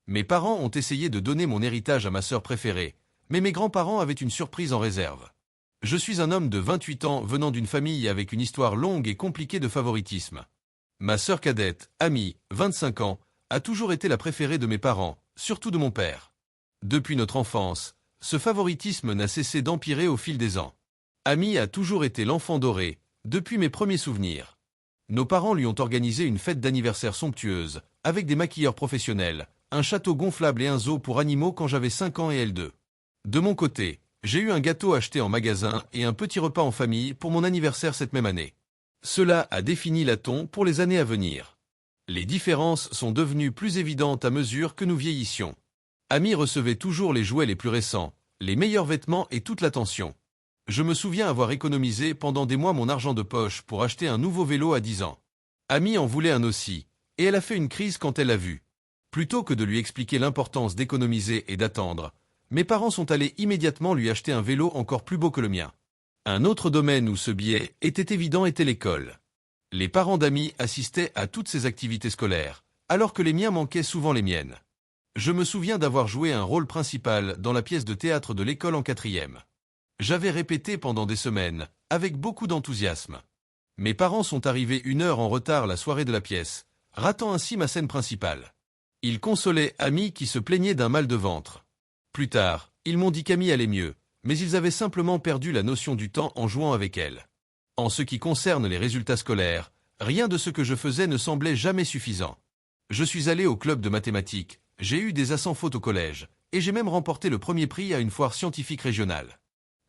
Mes parents ont essayé de donner mon héritage à ma sœur préférée, mais mes grands-parents avaient une surprise en réserve. Je suis un homme de 28 ans venant d'une famille avec une histoire longue et compliquée de favoritisme. Ma sœur cadette, Amy, 25 ans, a toujours été la préférée de mes parents, surtout de mon père. Depuis notre enfance, ce favoritisme n'a cessé d'empirer au fil des ans. Amy a toujours été l'enfant doré, depuis mes premiers souvenirs. Nos parents lui ont organisé une fête d'anniversaire somptueuse, avec des maquilleurs professionnels, un château gonflable et un zoo pour animaux quand j'avais 5 ans et elle 2. De mon côté, j'ai eu un gâteau acheté en magasin et un petit repas en famille pour mon anniversaire cette même année. Cela a défini la ton pour les années à venir. Les différences sont devenues plus évidentes à mesure que nous vieillissions. Amy recevait toujours les jouets les plus récents, les meilleurs vêtements et toute l'attention. Je me souviens avoir économisé pendant des mois mon argent de poche pour acheter un nouveau vélo à 10 ans. Amy en voulait un aussi, et elle a fait une crise quand elle l'a vu. Plutôt que de lui expliquer l'importance d'économiser et d'attendre, mes parents sont allés immédiatement lui acheter un vélo encore plus beau que le mien. Un autre domaine où ce biais était évident était l'école. Les parents d'Amy assistaient à toutes ses activités scolaires, alors que les miens manquaient souvent les miennes. Je me souviens d'avoir joué un rôle principal dans la pièce de théâtre de l'école en 4e. J'avais répété pendant des semaines, avec beaucoup d'enthousiasme. Mes parents sont arrivés 1 heure en retard la soirée de la pièce, ratant ainsi ma scène principale. Ils consolaient Amy qui se plaignait d'un mal de ventre. Plus tard, ils m'ont dit qu'Amy allait mieux, mais ils avaient simplement perdu la notion du temps en jouant avec elle. En ce qui concerne les résultats scolaires, rien de ce que je faisais ne semblait jamais suffisant. Je suis allé au club de mathématiques, j'ai eu des as sans faute au collège, et j'ai même remporté le premier prix à une foire scientifique régionale.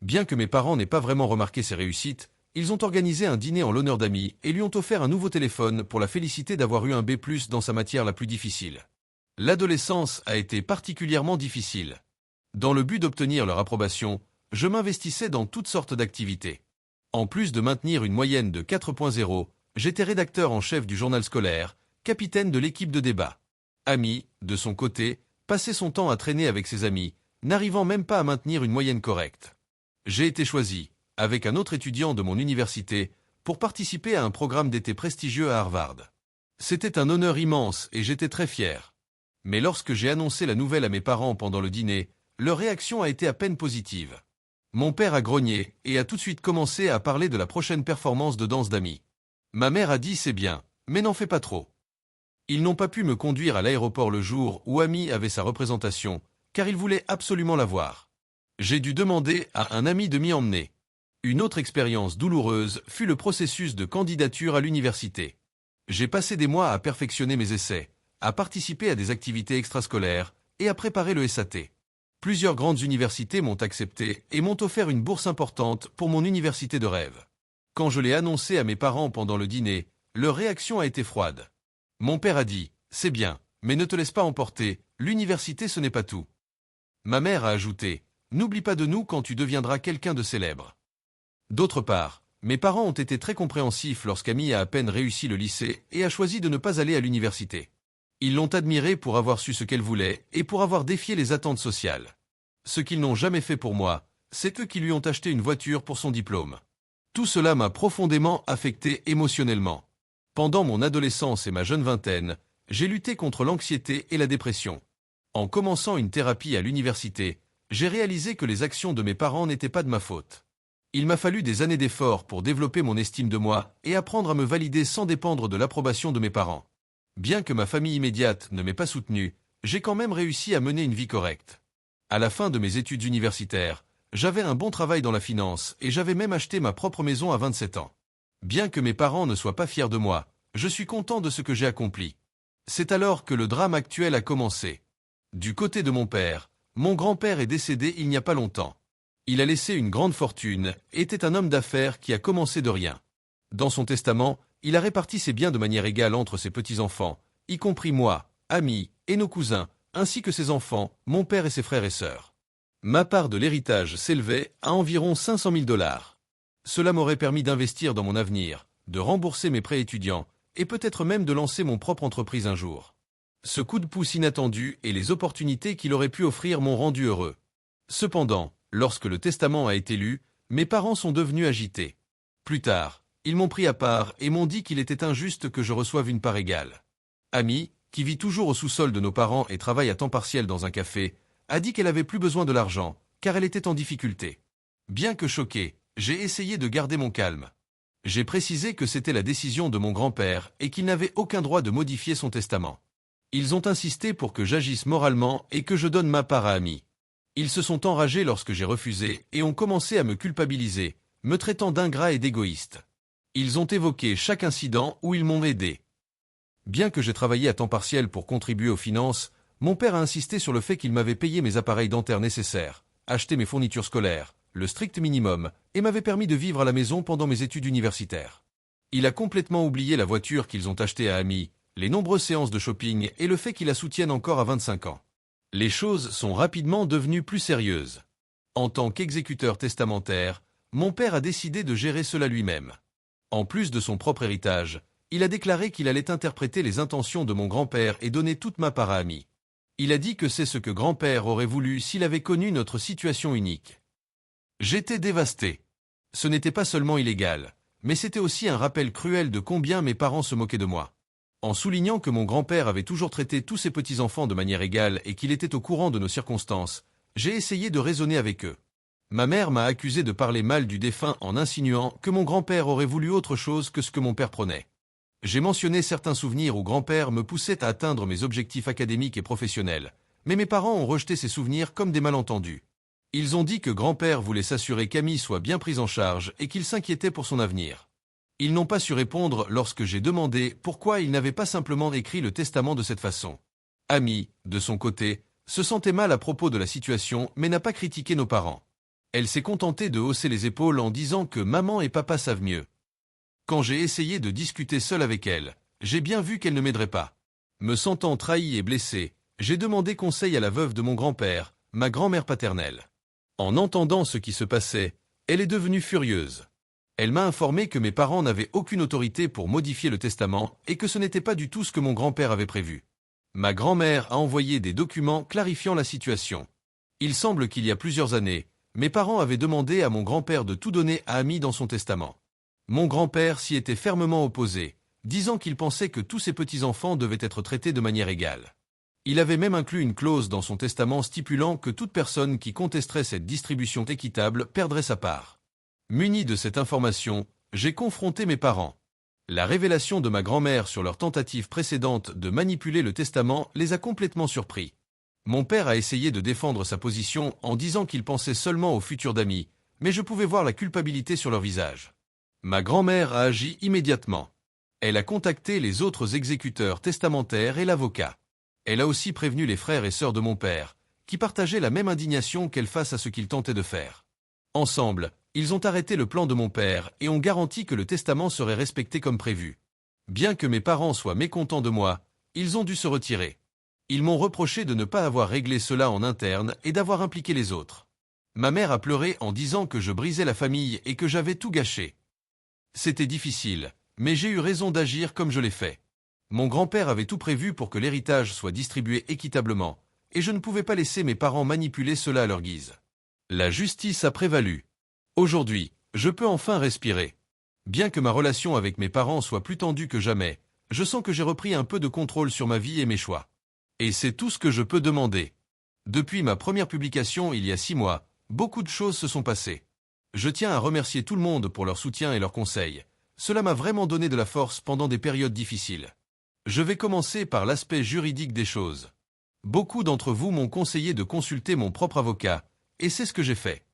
Bien que mes parents n'aient pas vraiment remarqué ces réussites, ils ont organisé un dîner en l'honneur d'Amy et lui ont offert un nouveau téléphone pour la féliciter d'avoir eu un B+ dans sa matière la plus difficile. L'adolescence a été particulièrement difficile. Dans le but d'obtenir leur approbation, je m'investissais dans toutes sortes d'activités. En plus de maintenir une moyenne de 4.0, j'étais rédacteur en chef du journal scolaire, capitaine de l'équipe de débat. Amy, de son côté, passait son temps à traîner avec ses amis, n'arrivant même pas à maintenir une moyenne correcte. J'ai été choisi, avec un autre étudiant de mon université, pour participer à un programme d'été prestigieux à Harvard. C'était un honneur immense et j'étais très fier. Mais lorsque j'ai annoncé la nouvelle à mes parents pendant le dîner, leur réaction a été à peine positive. Mon père a grogné et a tout de suite commencé à parler de la prochaine performance de danse d'Amy. Ma mère a dit c'est bien, mais n'en fais pas trop. Ils n'ont pas pu me conduire à l'aéroport le jour où Amy avait sa représentation, car ils voulaient absolument la voir. J'ai dû demander à un ami de m'y emmener. Une autre expérience douloureuse fut le processus de candidature à l'université. J'ai passé des mois à perfectionner mes essais, à participer à des activités extrascolaires et à préparer le SAT. Plusieurs grandes universités m'ont accepté et m'ont offert une bourse importante pour mon université de rêve. Quand je l'ai annoncé à mes parents pendant le dîner, leur réaction a été froide. Mon père a dit « C'est bien, mais ne te laisse pas emporter, l'université ce n'est pas tout. » Ma mère a ajouté « N'oublie pas de nous quand tu deviendras quelqu'un de célèbre. » D'autre part, mes parents ont été très compréhensifs lorsqu'Amy a à peine réussi le lycée et a choisi de ne pas aller à l'université. Ils l'ont admirée pour avoir su ce qu'elle voulait et pour avoir défié les attentes sociales. Ce qu'ils n'ont jamais fait pour moi, c'est eux qui lui ont acheté une voiture pour son diplôme. Tout cela m'a profondément affecté émotionnellement. Pendant mon adolescence et ma jeune vingtaine, j'ai lutté contre l'anxiété et la dépression. En commençant une thérapie à l'université, j'ai réalisé que les actions de mes parents n'étaient pas de ma faute. Il m'a fallu des années d'efforts pour développer mon estime de moi et apprendre à me valider sans dépendre de l'approbation de mes parents. Bien que ma famille immédiate ne m'ait pas soutenu, j'ai quand même réussi à mener une vie correcte. À la fin de mes études universitaires, j'avais un bon travail dans la finance et j'avais même acheté ma propre maison à 27 ans. Bien que mes parents ne soient pas fiers de moi, je suis content de ce que j'ai accompli. C'est alors que le drame actuel a commencé. Du côté de mon père, mon grand-père est décédé il n'y a pas longtemps. Il a laissé une grande fortune et était un homme d'affaires qui a commencé de rien. Dans son testament, il a réparti ses biens de manière égale entre ses petits-enfants, y compris moi, Amy et nos cousins, ainsi que ses enfants, mon père et ses frères et sœurs. Ma part de l'héritage s'élevait à environ 500 000 $. Cela m'aurait permis d'investir dans mon avenir, de rembourser mes prêts étudiants et peut-être même de lancer mon propre entreprise un jour. Ce coup de pouce inattendu et les opportunités qu'il aurait pu offrir m'ont rendu heureux. Cependant, lorsque le testament a été lu, mes parents sont devenus agités. Plus tard, ils m'ont pris à part et m'ont dit qu'il était injuste que je reçoive une part égale. Amy, qui vit toujours au sous-sol de nos parents et travaille à temps partiel dans un café, a dit qu'elle avait plus besoin de l'argent, car elle était en difficulté. Bien que choqué, j'ai essayé de garder mon calme. J'ai précisé que c'était la décision de mon grand-père et qu'il n'avait aucun droit de modifier son testament. Ils ont insisté pour que j'agisse moralement et que je donne ma part à Amy. Ils se sont enragés lorsque j'ai refusé et ont commencé à me culpabiliser, me traitant d'ingrat et d'égoïste. Ils ont évoqué chaque incident où ils m'ont aidé. Bien que j'ai travaillé à temps partiel pour contribuer aux finances, mon père a insisté sur le fait qu'il m'avait payé mes appareils dentaires nécessaires, acheté mes fournitures scolaires, le strict minimum, et m'avait permis de vivre à la maison pendant mes études universitaires. Il a complètement oublié la voiture qu'ils ont achetée à Amy, les nombreuses séances de shopping et le fait qu'il la soutienne encore à 25 ans. Les choses sont rapidement devenues plus sérieuses. En tant qu'exécuteur testamentaire, mon père a décidé de gérer cela lui-même. En plus de son propre héritage, il a déclaré qu'il allait interpréter les intentions de mon grand-père et donner toute ma part à Amy. Il a dit que c'est ce que grand-père aurait voulu s'il avait connu notre situation unique. J'étais dévasté. Ce n'était pas seulement illégal, mais c'était aussi un rappel cruel de combien mes parents se moquaient de moi. En soulignant que mon grand-père avait toujours traité tous ses petits-enfants de manière égale et qu'il était au courant de nos circonstances, j'ai essayé de raisonner avec eux. Ma mère m'a accusé de parler mal du défunt en insinuant que mon grand-père aurait voulu autre chose que ce que mon père prônait. J'ai mentionné certains souvenirs où grand-père me poussait à atteindre mes objectifs académiques et professionnels, mais mes parents ont rejeté ces souvenirs comme des malentendus. Ils ont dit que grand-père voulait s'assurer qu'Amy soit bien prise en charge et qu'il s'inquiétait pour son avenir. Ils n'ont pas su répondre lorsque j'ai demandé pourquoi ils n'avaient pas simplement écrit le testament de cette façon. Amy, de son côté, se sentait mal à propos de la situation mais n'a pas critiqué nos parents. Elle s'est contentée de hausser les épaules en disant que maman et papa savent mieux. Quand j'ai essayé de discuter seul avec elle, j'ai bien vu qu'elle ne m'aiderait pas. Me sentant trahi et blessé, j'ai demandé conseil à la veuve de mon grand-père, ma grand-mère paternelle. En entendant ce qui se passait, elle est devenue furieuse. Elle m'a informé que mes parents n'avaient aucune autorité pour modifier le testament et que ce n'était pas du tout ce que mon grand-père avait prévu. Ma grand-mère a envoyé des documents clarifiant la situation. Il semble qu'il y a plusieurs années, mes parents avaient demandé à mon grand-père de tout donner à Amy dans son testament. Mon grand-père s'y était fermement opposé, disant qu'il pensait que tous ses petits-enfants devaient être traités de manière égale. Il avait même inclus une clause dans son testament stipulant que toute personne qui contesterait cette distribution équitable perdrait sa part. Muni de cette information, j'ai confronté mes parents. La révélation de ma grand-mère sur leur tentative précédente de manipuler le testament les a complètement surpris. Mon père a essayé de défendre sa position en disant qu'il pensait seulement au futur d'Amy, mais je pouvais voir la culpabilité sur leur visage. Ma grand-mère a agi immédiatement. Elle a contacté les autres exécuteurs testamentaires et l'avocat. Elle a aussi prévenu les frères et sœurs de mon père, qui partageaient la même indignation qu'elle face à ce qu'il tentait de faire. Ensemble, ils ont arrêté le plan de mon père et ont garanti que le testament serait respecté comme prévu. Bien que mes parents soient mécontents de moi, ils ont dû se retirer. Ils m'ont reproché de ne pas avoir réglé cela en interne et d'avoir impliqué les autres. Ma mère a pleuré en disant que je brisais la famille et que j'avais tout gâché. C'était difficile, mais j'ai eu raison d'agir comme je l'ai fait. Mon grand-père avait tout prévu pour que l'héritage soit distribué équitablement, et je ne pouvais pas laisser mes parents manipuler cela à leur guise. La justice a prévalu. Aujourd'hui, je peux enfin respirer. Bien que ma relation avec mes parents soit plus tendue que jamais, je sens que j'ai repris un peu de contrôle sur ma vie et mes choix. Et c'est tout ce que je peux demander. Depuis ma première publication il y a 6 mois, beaucoup de choses se sont passées. Je tiens à remercier tout le monde pour leur soutien et leurs conseils. Cela m'a vraiment donné de la force pendant des périodes difficiles. Je vais commencer par l'aspect juridique des choses. Beaucoup d'entre vous m'ont conseillé de consulter mon propre avocat, et c'est ce que j'ai fait.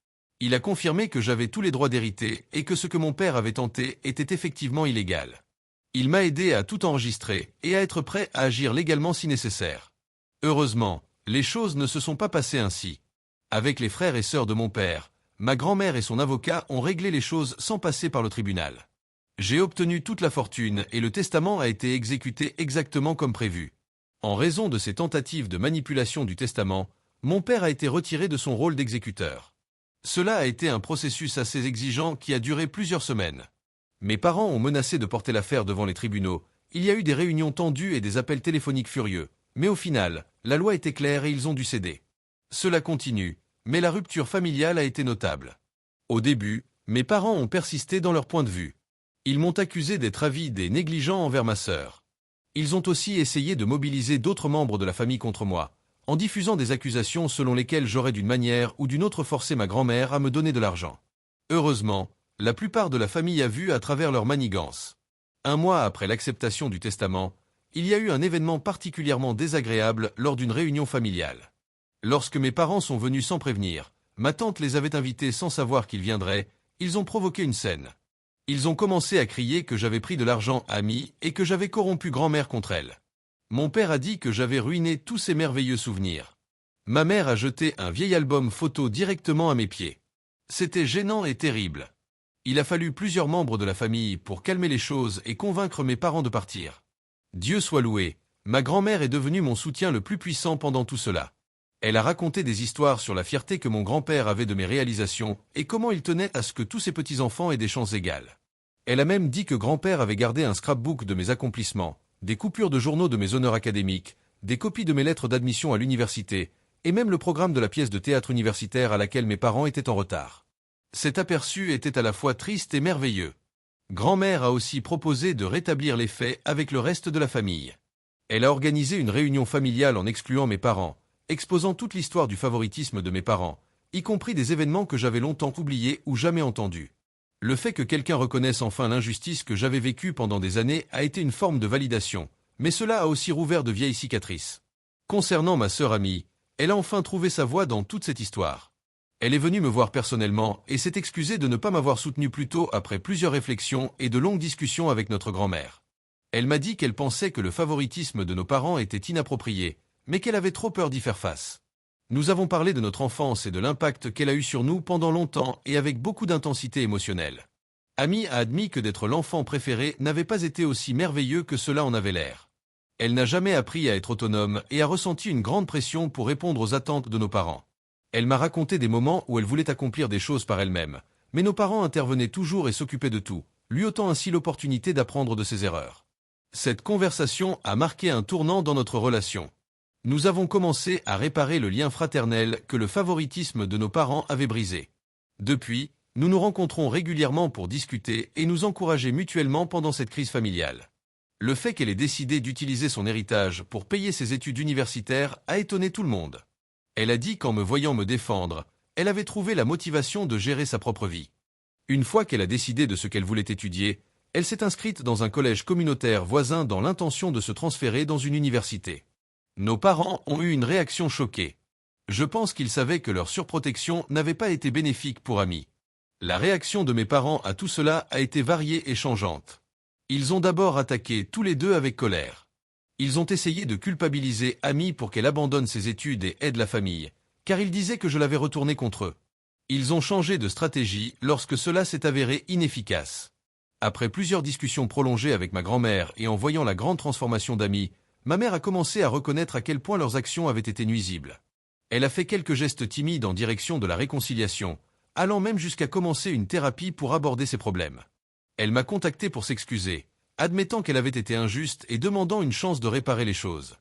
Il a confirmé que j'avais tous les droits d'hériter et que ce que mon père avait tenté était effectivement illégal. Il m'a aidé à tout enregistrer et à être prêt à agir légalement si nécessaire. Heureusement, les choses ne se sont pas passées ainsi. Avec les frères et sœurs de mon père, ma grand-mère et son avocat ont réglé les choses sans passer par le tribunal. J'ai obtenu toute la fortune et le testament a été exécuté exactement comme prévu. En raison de ces tentatives de manipulation du testament, mon père a été retiré de son rôle d'exécuteur. Cela a été un processus assez exigeant qui a duré plusieurs semaines. Mes parents ont menacé de porter l'affaire devant les tribunaux, il y a eu des réunions tendues et des appels téléphoniques furieux, mais au final, la loi était claire et ils ont dû céder. Cela continue, mais la rupture familiale a été notable. Au début, mes parents ont persisté dans leur point de vue. Ils m'ont accusé d'être avide et négligent envers ma sœur. Ils ont aussi essayé de mobiliser d'autres membres de la famille contre moi, en diffusant des accusations selon lesquelles j'aurais d'une manière ou d'une autre forcé ma grand-mère à me donner de l'argent. Heureusement, la plupart de la famille a vu à travers leur manigance. Un mois après l'acceptation du testament, il y a eu un événement particulièrement désagréable lors d'une réunion familiale. Lorsque mes parents sont venus sans prévenir, ma tante les avait invités sans savoir qu'ils viendraient, ils ont provoqué une scène. Ils ont commencé à crier que j'avais pris de l'argent à Amy et que j'avais corrompu grand-mère contre elle. Mon père a dit que j'avais ruiné tous ces merveilleux souvenirs. Ma mère a jeté un vieil album photo directement à mes pieds. C'était gênant et terrible. Il a fallu plusieurs membres de la famille pour calmer les choses et convaincre mes parents de partir. Dieu soit loué, ma grand-mère est devenue mon soutien le plus puissant pendant tout cela. Elle a raconté des histoires sur la fierté que mon grand-père avait de mes réalisations et comment il tenait à ce que tous ses petits-enfants aient des chances égales. Elle a même dit que grand-père avait gardé un scrapbook de mes accomplissements, des coupures de journaux de mes honneurs académiques, des copies de mes lettres d'admission à l'université, et même le programme de la pièce de théâtre universitaire à laquelle mes parents étaient en retard. Cet aperçu était à la fois triste et merveilleux. Grand-mère a aussi proposé de rétablir les faits avec le reste de la famille. Elle a organisé une réunion familiale en excluant mes parents, exposant toute l'histoire du favoritisme de mes parents, y compris des événements que j'avais longtemps oubliés ou jamais entendus. Le fait que quelqu'un reconnaisse enfin l'injustice que j'avais vécue pendant des années a été une forme de validation, mais cela a aussi rouvert de vieilles cicatrices. Concernant ma sœur Amy, elle a enfin trouvé sa voie dans toute cette histoire. Elle est venue me voir personnellement et s'est excusée de ne pas m'avoir soutenu plus tôt après plusieurs réflexions et de longues discussions avec notre grand-mère. Elle m'a dit qu'elle pensait que le favoritisme de nos parents était inapproprié, mais qu'elle avait trop peur d'y faire face. Nous avons parlé de notre enfance et de l'impact qu'elle a eu sur nous pendant longtemps et avec beaucoup d'intensité émotionnelle. Amy a admis que d'être l'enfant préféré n'avait pas été aussi merveilleux que cela en avait l'air. Elle n'a jamais appris à être autonome et a ressenti une grande pression pour répondre aux attentes de nos parents. Elle m'a raconté des moments où elle voulait accomplir des choses par elle-même, mais nos parents intervenaient toujours et s'occupaient de tout, lui ôtant ainsi l'opportunité d'apprendre de ses erreurs. Cette conversation a marqué un tournant dans notre relation. Nous avons commencé à réparer le lien fraternel que le favoritisme de nos parents avait brisé. Depuis, nous nous rencontrons régulièrement pour discuter et nous encourager mutuellement pendant cette crise familiale. Le fait qu'elle ait décidé d'utiliser son héritage pour payer ses études universitaires a étonné tout le monde. Elle a dit qu'en me voyant me défendre, elle avait trouvé la motivation de gérer sa propre vie. Une fois qu'elle a décidé de ce qu'elle voulait étudier, elle s'est inscrite dans un collège communautaire voisin dans l'intention de se transférer dans une université. Nos parents ont eu une réaction choquée. Je pense qu'ils savaient que leur surprotection n'avait pas été bénéfique pour Amy. La réaction de mes parents à tout cela a été variée et changeante. Ils ont d'abord attaqué tous les deux avec colère. Ils ont essayé de culpabiliser Amy pour qu'elle abandonne ses études et aide la famille, car ils disaient que je l'avais retournée contre eux. Ils ont changé de stratégie lorsque cela s'est avéré inefficace. Après plusieurs discussions prolongées avec ma grand-mère et en voyant la grande transformation d'Amy, ma mère a commencé à reconnaître à quel point leurs actions avaient été nuisibles. Elle a fait quelques gestes timides en direction de la réconciliation, allant même jusqu'à commencer une thérapie pour aborder ses problèmes. Elle m'a contacté pour s'excuser, admettant qu'elle avait été injuste et demandant une chance de réparer les choses.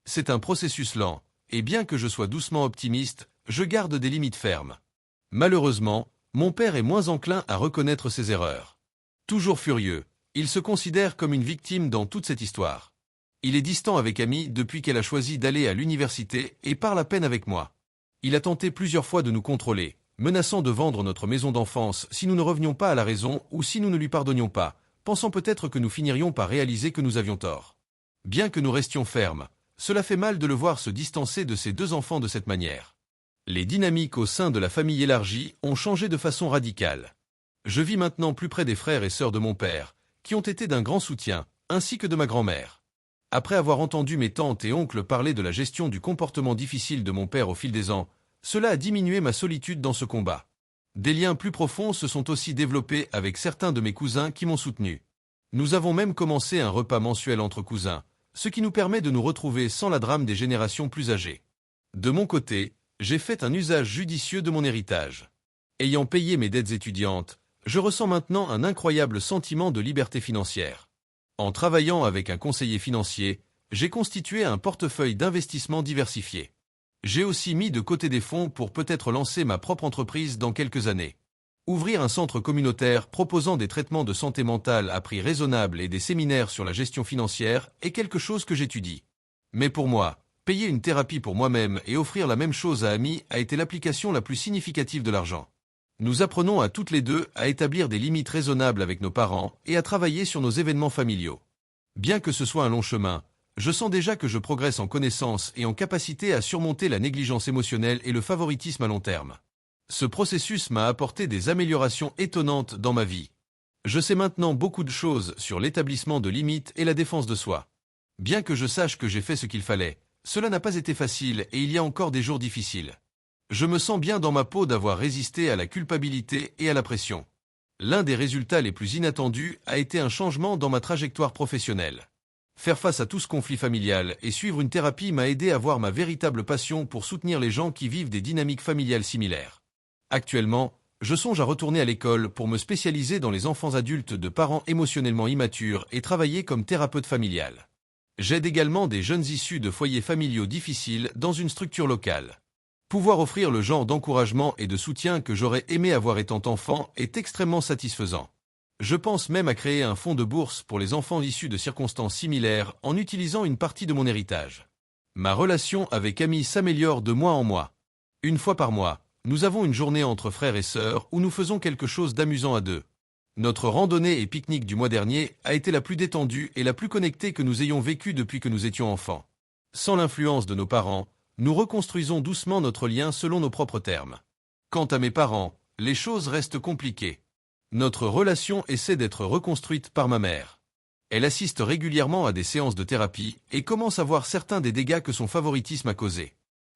C'est un processus lent, et bien que je sois doucement optimiste, je garde des limites fermes. Malheureusement, mon père est moins enclin à reconnaître ses erreurs. Toujours furieux, il se considère comme une victime dans toute cette histoire. Il est distant avec Amy depuis qu'elle a choisi d'aller à l'université et parle à peine avec moi. Il a tenté plusieurs fois de nous contrôler, menaçant de vendre notre maison d'enfance si nous ne revenions pas à la raison ou si nous ne lui pardonnions pas, pensant peut-être que nous finirions par réaliser que nous avions tort. Bien que nous restions fermes, cela fait mal de le voir se distancer de ses deux enfants de cette manière. Les dynamiques au sein de la famille élargie ont changé de façon radicale. Je vis maintenant plus près des frères et sœurs de mon père, qui ont été d'un grand soutien, ainsi que de ma grand-mère. Après avoir entendu mes tantes et oncles parler de la gestion du comportement difficile de mon père au fil des ans, cela a diminué ma solitude dans ce combat. Des liens plus profonds se sont aussi développés avec certains de mes cousins qui m'ont soutenu. Nous avons même commencé un repas mensuel entre cousins, ce qui nous permet de nous retrouver sans la drame des générations plus âgées. De mon côté, j'ai fait un usage judicieux de mon héritage. Ayant payé mes dettes étudiantes, je ressens maintenant un incroyable sentiment de liberté financière. En travaillant avec un conseiller financier, j'ai constitué un portefeuille d'investissement diversifié. J'ai aussi mis de côté des fonds pour peut-être lancer ma propre entreprise dans quelques années. Ouvrir un centre communautaire proposant des traitements de santé mentale à prix raisonnable et des séminaires sur la gestion financière est quelque chose que j'étudie. Mais pour moi, payer une thérapie pour moi-même et offrir la même chose à amis a été l'application la plus significative de l'argent. Nous apprenons à toutes les deux à établir des limites raisonnables avec nos parents et à travailler sur nos événements familiaux. Bien que ce soit un long chemin, je sens déjà que je progresse en connaissance et en capacité à surmonter la négligence émotionnelle et le favoritisme à long terme. Ce processus m'a apporté des améliorations étonnantes dans ma vie. Je sais maintenant beaucoup de choses sur l'établissement de limites et la défense de soi. Bien que je sache que j'ai fait ce qu'il fallait, cela n'a pas été facile et il y a encore des jours difficiles. Je me sens bien dans ma peau d'avoir résisté à la culpabilité et à la pression. L'un des résultats les plus inattendus a été un changement dans ma trajectoire professionnelle. Faire face à tout ce conflit familial et suivre une thérapie m'a aidé à voir ma véritable passion pour soutenir les gens qui vivent des dynamiques familiales similaires. Actuellement, je songe à retourner à l'école pour me spécialiser dans les enfants adultes de parents émotionnellement immatures et travailler comme thérapeute familial. J'aide également des jeunes issus de foyers familiaux difficiles dans une structure locale. Pouvoir offrir le genre d'encouragement et de soutien que j'aurais aimé avoir étant enfant est extrêmement satisfaisant. Je pense même à créer un fonds de bourse pour les enfants issus de circonstances similaires en utilisant une partie de mon héritage. Ma relation avec Amy s'améliore de mois en mois. Une fois par mois, nous avons une journée entre frères et sœurs où nous faisons quelque chose d'amusant à deux. Notre randonnée et pique-nique du mois dernier a été la plus détendue et la plus connectée que nous ayons vécue depuis que nous étions enfants. Sans l'influence de nos parents, nous reconstruisons doucement notre lien selon nos propres termes. Quant à mes parents, les choses restent compliquées. Notre relation essaie d'être reconstruite par ma mère. Elle assiste régulièrement à des séances de thérapie et commence à voir certains des dégâts que son favoritisme a causés.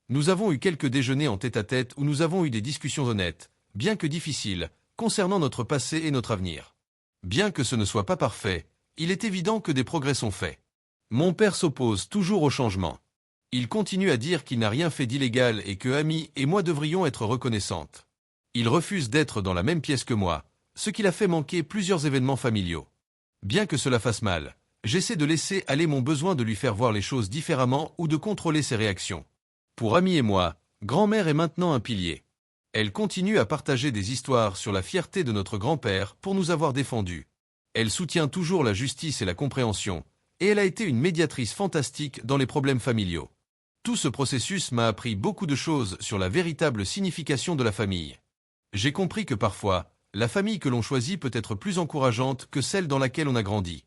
Nous avons eu quelques déjeuners en tête-à-tête où nous avons eu des discussions honnêtes, bien que difficiles, concernant notre passé et notre avenir. Bien que ce ne soit pas parfait, il est évident que des progrès sont faits. Mon père s'oppose toujours au changement. Il continue à dire qu'il n'a rien fait d'illégal et que Amy et moi devrions être reconnaissantes. Il refuse d'être dans la même pièce que moi, ce qui l'a fait manquer plusieurs événements familiaux. Bien que cela fasse mal, j'essaie de laisser aller mon besoin de lui faire voir les choses différemment ou de contrôler ses réactions. Pour Amy et moi, grand-mère est maintenant un pilier. Elle continue à partager des histoires sur la fierté de notre grand-père pour nous avoir défendus. Elle soutient toujours la justice et la compréhension, et elle a été une médiatrice fantastique dans les problèmes familiaux. Tout ce processus m'a appris beaucoup de choses sur la véritable signification de la famille. J'ai compris que parfois, la famille que l'on choisit peut être plus encourageante que celle dans laquelle on a grandi.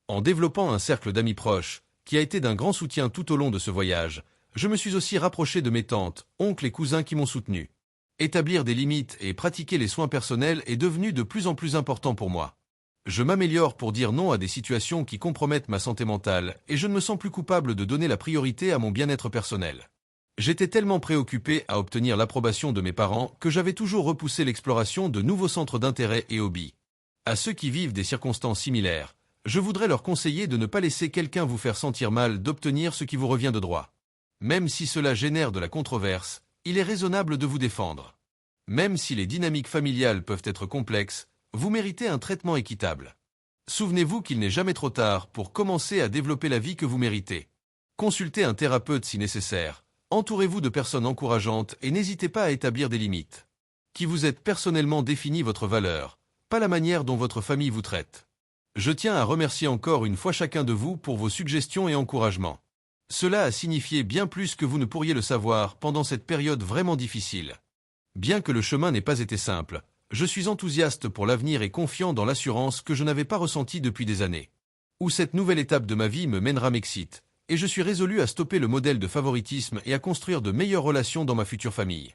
En développant un cercle d'amis proches, qui a été d'un grand soutien tout au long de ce voyage, je me suis aussi rapproché de mes tantes, oncles et cousins qui m'ont soutenu. Établir des limites et pratiquer les soins personnels est devenu de plus en plus important pour moi. Je m'améliore pour dire non à des situations qui compromettent ma santé mentale et je ne me sens plus coupable de donner la priorité à mon bien-être personnel. J'étais tellement préoccupé à obtenir l'approbation de mes parents que j'avais toujours repoussé l'exploration de nouveaux centres d'intérêt et hobbies. À ceux qui vivent des circonstances similaires, je voudrais leur conseiller de ne pas laisser quelqu'un vous faire sentir mal d'obtenir ce qui vous revient de droit. Même si cela génère de la controverse, il est raisonnable de vous défendre. Même si les dynamiques familiales peuvent être complexes, vous méritez un traitement équitable. Souvenez-vous qu'il n'est jamais trop tard pour commencer à développer la vie que vous méritez. Consultez un thérapeute si nécessaire. Entourez-vous de personnes encourageantes et n'hésitez pas à établir des limites. Qui vous êtes personnellement définit votre valeur, pas la manière dont votre famille vous traite. Je tiens à remercier encore une fois chacun de vous pour vos suggestions et encouragements. Cela a signifié bien plus que vous ne pourriez le savoir pendant cette période vraiment difficile. Bien que le chemin n'ait pas été simple, je suis enthousiaste pour l'avenir et confiant dans l'assurance que je n'avais pas ressentie depuis des années. Où cette nouvelle étape de ma vie me mènera m'excite, et je suis résolu à stopper le modèle de favoritisme et à construire de meilleures relations dans ma future famille.